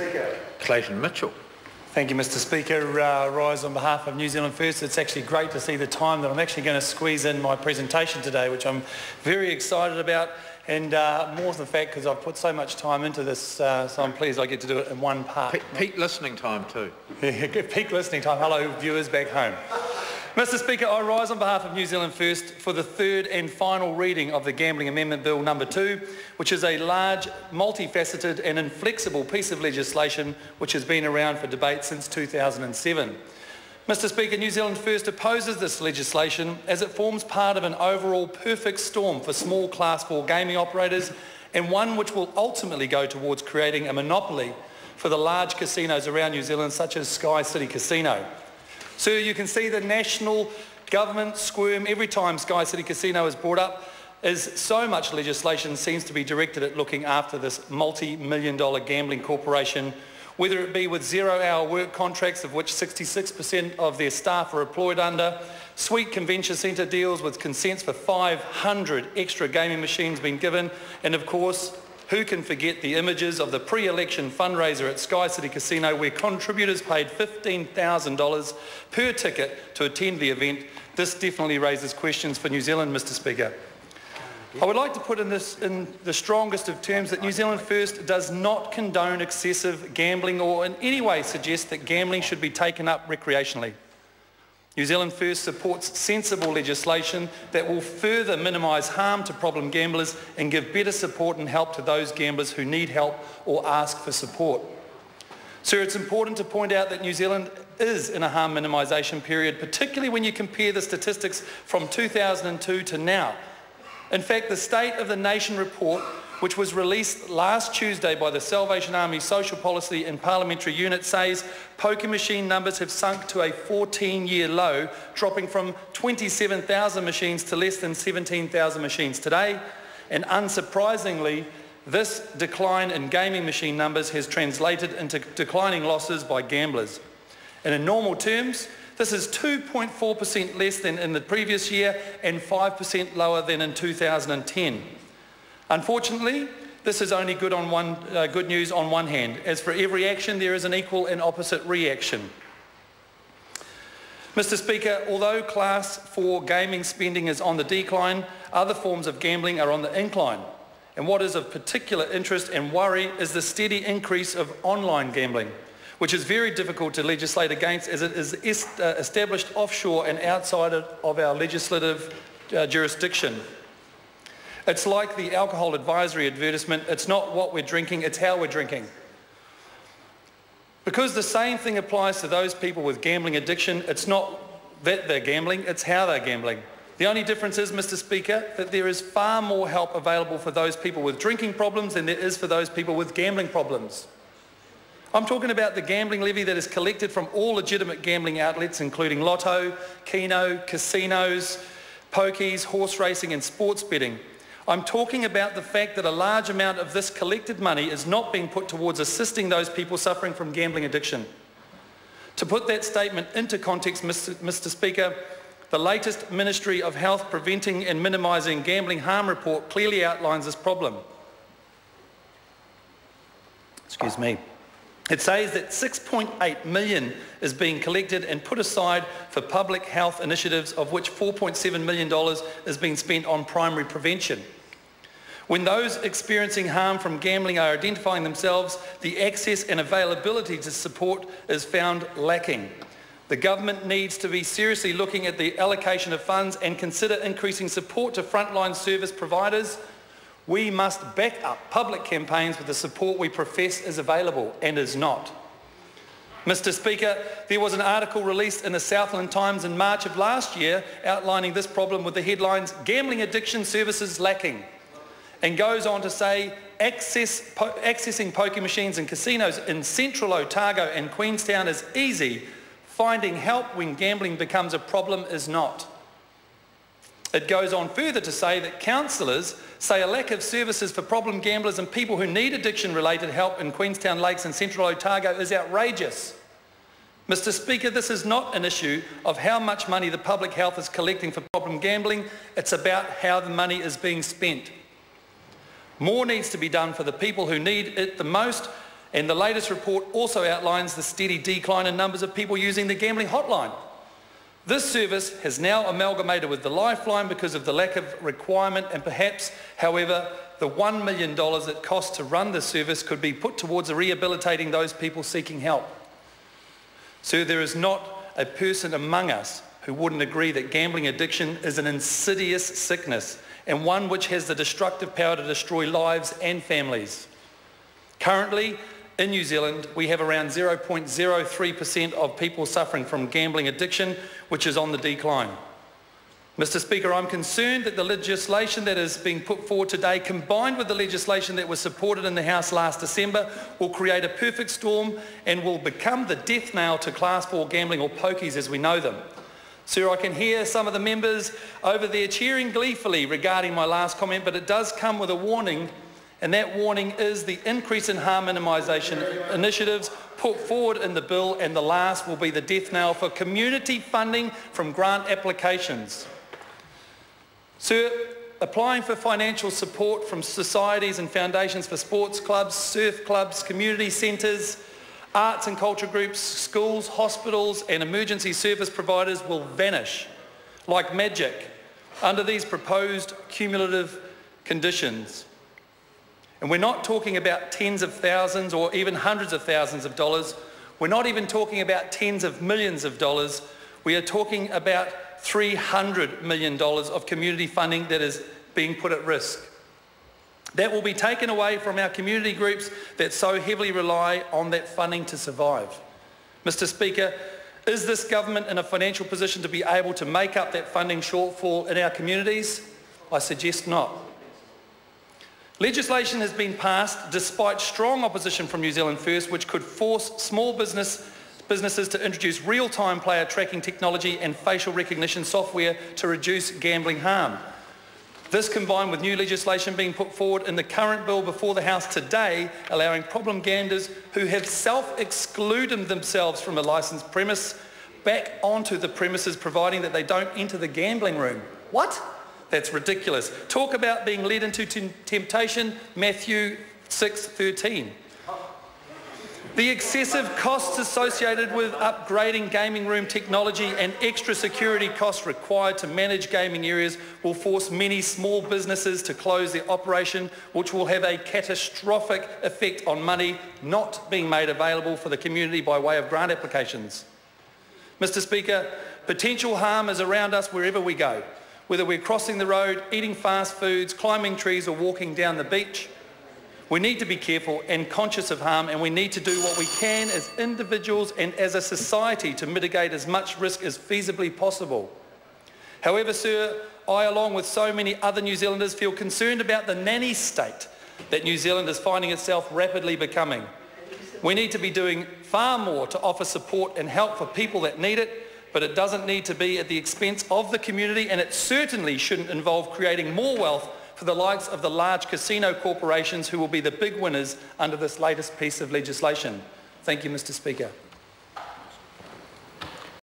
Speaker. Clayton Mitchell. Thank you, Mr Speaker. Rise on behalf of New Zealand First. It's actually great to see the time that I'm actually going to squeeze in my presentation today, which I'm very excited about, and more than the fact because I've put so much time into this, so I'm pleased I get to do it in one part. Peak listening time too. Peak listening time. Hello, viewers back home. Mr Speaker, I rise on behalf of New Zealand First for the third and final reading of the Gambling Amendment Bill number 2, which is a large, multifaceted and inflexible piece of legislation which has been around for debate since 2007. Mr Speaker, New Zealand First opposes this legislation as it forms part of an overall perfect storm for small Class 4 gaming operators, and one which will ultimately go towards creating a monopoly for the large casinos around New Zealand, such as Sky City Casino. Sir, you can see the national government squirm every time Sky City Casino is brought up, as so much legislation seems to be directed at looking after this multi-million-dollar gambling corporation, whether it be with zero-hour work contracts of which 66% of their staff are employed under, sweet convention centre deals with consents for 500 extra gaming machines being given, and of course, who can forget the images of the pre-election fundraiser at Sky City Casino where contributors paid $15,000 per ticket to attend the event? This definitely raises questions for New Zealand, Mr Speaker. I would like to put in the strongest of terms that New Zealand First does not condone excessive gambling or in any way suggest that gambling should be taken up recreationally. New Zealand First supports sensible legislation that will further minimise harm to problem gamblers and give better support and help to those gamblers who need help or ask for support. Sir, it's important to point out that New Zealand is in a harm minimisation period, particularly when you compare the statistics from 2002 to now. In fact, the State of the Nation report, which was released last Tuesday by the Salvation Army Social Policy and Parliamentary Unit, says poker machine numbers have sunk to a 14-year low, dropping from 27,000 machines to less than 17,000 machines today. And unsurprisingly, this decline in gaming machine numbers has translated into declining losses by gamblers. And in normal terms, this is 2.4% less than in the previous year and 5% lower than in 2010. Unfortunately, this is only good news on one hand, as for every action there is an equal and opposite reaction. Mr Speaker, although Class 4 gaming spending is on the decline, other forms of gambling are on the incline. And what is of particular interest and worry is the steady increase of online gambling, which is very difficult to legislate against as it is established offshore and outside of our legislative jurisdiction. It's like the alcohol advisory advertisement, it's not what we're drinking, it's how we're drinking. Because the same thing applies to those people with gambling addiction, it's not that they're gambling, it's how they're gambling. The only difference is, Mr Speaker, that there is far more help available for those people with drinking problems than there is for those people with gambling problems. I'm talking about the gambling levy that is collected from all legitimate gambling outlets, including lotto, keno, casinos, pokies, horse racing and sports betting. I'm talking about the fact that a large amount of this collected money is not being put towards assisting those people suffering from gambling addiction. To put that statement into context, Mr Speaker, the latest Ministry of Health Preventing and Minimising Gambling Harm report clearly outlines this problem. Excuse me. It says that $6.8 million is being collected and put aside for public health initiatives, of which $4.7 million is being spent on primary prevention. When those experiencing harm from gambling are identifying themselves, the access and availability to support is found lacking. The government needs to be seriously looking at the allocation of funds and consider increasing support to frontline service providers. We must back up public campaigns with the support we profess is available and is not. Mr Speaker, there was an article released in the Southland Times in March of last year outlining this problem with the headlines, "Gambling Addiction Services Lacking," and goes on to say, accessing poker machines and casinos in central Otago and Queenstown is easy. Finding help when gambling becomes a problem is not. It goes on further to say that counsellors say a lack of services for problem gamblers and people who need addiction-related help in Queenstown Lakes and Central Otago is outrageous. Mr Speaker, this is not an issue of how much money the public health is collecting for problem gambling, it's about how the money is being spent. More needs to be done for the people who need it the most, And the latest report also outlines the steady decline in numbers of people using the gambling hotline. This service has now amalgamated with the Lifeline because of the lack of requirement, and perhaps, however, the $1 million it costs to run the service could be put towards rehabilitating those people seeking help. Sir, there is not a person among us who wouldn't agree that gambling addiction is an insidious sickness and one which has the destructive power to destroy lives and families. Currently, in New Zealand, we have around 0.03% of people suffering from gambling addiction, which is on the decline. Mr. Speaker, I'm concerned that the legislation that is being put forward today, combined with the legislation that was supported in the House last December, will create a perfect storm and will become the death knell to Class 4 gambling, or pokies as we know them. Sir, I can hear some of the members over there cheering gleefully regarding my last comment, but it does come with a warning, and that warning is the increase in harm minimisation initiatives put forward in the bill, and the last will be the death knell for community funding from grant applications. Sir, applying for financial support from societies and foundations for sports clubs, surf clubs, community centres, arts and culture groups, schools, hospitals and emergency service providers will vanish like magic under these proposed cumulative conditions. And we're not talking about tens of thousands or even hundreds of thousands of dollars. We're not even talking about tens of millions of dollars. We are talking about $300 million of community funding that is being put at risk. That will be taken away from our community groups that so heavily rely on that funding to survive. Mr. Speaker, is this government in a financial position to be able to make up that funding shortfall in our communities? I suggest not. Legislation has been passed despite strong opposition from New Zealand First, which could force small businesses to introduce real-time player tracking technology and facial recognition software to reduce gambling harm. This, combined with new legislation being put forward in the current bill before the House today, allowing problem gamblers who have self-excluded themselves from a licensed premise back onto the premises, providing that they don't enter the gambling room. What? That's ridiculous. Talk about being led into temptation, Matthew 6:13. The excessive costs associated with upgrading gaming room technology and extra security costs required to manage gaming areas will force many small businesses to close their operation, which will have a catastrophic effect on money not being made available for the community by way of grant applications. Mr. Speaker, potential harm is around us wherever we go, whether we're crossing the road, eating fast foods, climbing trees or walking down the beach. We need to be careful and conscious of harm, and we need to do what we can as individuals and as a society to mitigate as much risk as feasibly possible. However, sir, I, along with so many other New Zealanders, feel concerned about the nanny state that New Zealand is finding itself rapidly becoming. We need to be doing far more to offer support and help for people that need it, but it doesn't need to be at the expense of the community, and it certainly shouldn't involve creating more wealth for the likes of the large casino corporations who will be the big winners under this latest piece of legislation. Thank you, Mr. Speaker.